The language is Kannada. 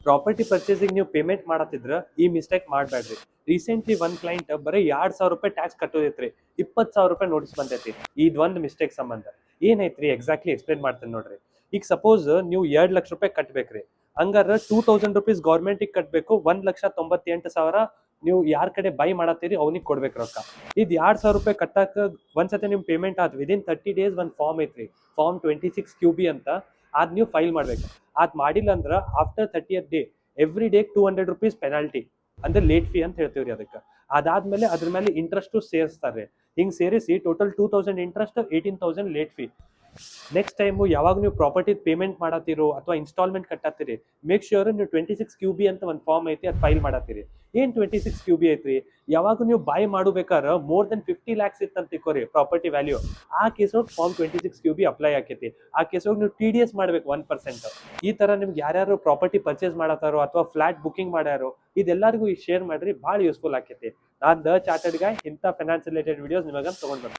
ಪ್ರಾಪರ್ಟಿ ಪರ್ಚೇಸಿಂಗ್ ನೀವು ಪೇಮೆಂಟ್ ಮಾಡತ್ತಿದ್ರ ಈ ಮಿಸ್ಟೇಕ್ ಮಾಡಬೇಡ್ರಿ. ರೀಸೆಂಟ್ಲಿ ಒಂದ್ ಕ್ಲೈಂಟ್ ಬರೀ 2,000 ರೂಪಾಯಿ ಟ್ಯಾಕ್ಸ್ ಕಟ್ಟೋದೈತ್ರಿ, 20,000 ರೂಪಾಯಿ ನೋಟಿಸ್ ಬಂದೈತಿ. ಇದೊಂದು ಮಿಸ್ಟೇಕ್ ಸಂಬಂಧ ಏನೈತ್ರಿ ಎಕ್ಸಾಕ್ಟ್ಲಿ ಎಕ್ಸ್ಪ್ಲೇನ್ ಮಾಡ್ತೇನೆ ನೋಡ್ರಿ. ಈಗ ಸಪೋಸ್ ನೀವು 2 ಲಕ್ಷ ರೂಪಾಯಿ ಕಟ್ಬೇಕ್ರಿ, ಹಂಗಾರ 2,000 ರೂಪೀಸ್ ಗೌರ್ಮೆಂಟಿಗೆ ಕಟ್ಬೇಕು, 1,98,000 ನೀವು ಯಾರ ಕಡೆ ಬೈ ಮಾಡತ್ತೀರಿ ಅವ್ನಿಗೆ ಕೊಡ್ಬೇಕು ರೊಕ್ಕ. ಇದು 2,000 ರೂಪಾಯಿ ಕಟ್ಟಾಕ ಒಂದ್ಸತಿ ನಿಮ್ ಪೇಮೆಂಟ್ ಆದ್ ವಿದಿನ್ 30 days ಒಂದು ಫಾರ್ಮ್ ಐತ್ರಿ, ಫಾರ್ಮ್ 26QB ಅಂತ. ಅದ್ ನೀವು ಫೈಲ್ ಮಾಡ್ಬೇಕು. ಅದ್ ಮಾಡಿಲ್ಲ ಅಂದ್ರ after 30th day every day 200 rupees penalty, ಅಂದ್ರೆ ಲೇಟ್ ಫೀ ಅಂತ ಹೇಳ್ತೀವ್ರಿ ಅದಕ್ಕೆ. ಅದಾದ್ಮೇಲೆ ಅದ್ರ ಮೇಲೆ ಇಂಟ್ರೆಸ್ಟ್ ಸೇರಿಸ್ತಾರೆ. ಹಿಂಗ್ ಸೇರಿಸಿ total 2,000 interest, 18,000 late fee. Next time ಯಾವಾಗ ನೀವು ಪ್ರಾಪರ್ಟಿ ಪೇಮೆಂಟ್ ಮಾಡತ್ತೀರೋ ಅಥವಾ ಇನ್ಸ್ಟಾಲ್ಮೆಂಟ್ ಕಟ್ಟತ್ತೀರಿ, ಮೇಕ್ ಶ್ಯೂರ್ ನೀವು 26QB ಅಂತ ಒಂದು ಫಾರ್ಮ್ ಐತಿ ಅದು ಫೈಲ್ ಮಾಡತ್ತೀರಿ. ಏನ್ 26QB ಐತ್ರಿ, ಯಾವಾಗ ನೀವು ಬೈ ಮಾಡಬೇಕಾದ್ರೆ ಮೋರ್ ದೆನ್ 50 lakhs ಇತ್ತಂತ ತಿಳ್ಕೊರಿ ಪ್ರಾಪರ್ಟಿ ವ್ಯಾಲ್ಯೂ, ಆ ಕೇಸೋಗಿ ಫಾರ್ಮ್ 26QB ಅಪ್ಲೈ ಆಕೈತಿ. ಆ ಕೇಸೋಗಿ ನೀವು TDS ಮಾಡ್ಬೇಕು 1%. ಈ ತರ ನಿಮ್ಗೆ ಯಾರ್ಯಾರು ಪ್ರಾಪರ್ಟಿ ಪರ್ಚೇಸ್ ಮಾಡತ್ತಾರೋ ಅಥವಾ ಫ್ಲಾಟ್ ಬುಕಿಂಗ್ ಮಾಡ್ಯಾರೋ ಇದೆಲ್ಲರಿಗೂ ಶೇರ್ ಮಾಡ್ರಿ, ಭಾಳ ಯೂಸ್ಫುಲ್ ಆಕೈತಿ. ನಾನ್ ದ ಚಾರ್ಟರ್ಡ್ ಗಾಯ್ ಇಂಥ ಫೈನಾನ್ಸ್ ರಿಲೇಟೆಡ್ ವಿಡಿಯೋಸ್ ನಿಮಗೆ ತಗೊಂಡ್ ಬರ್ತೇನೆ.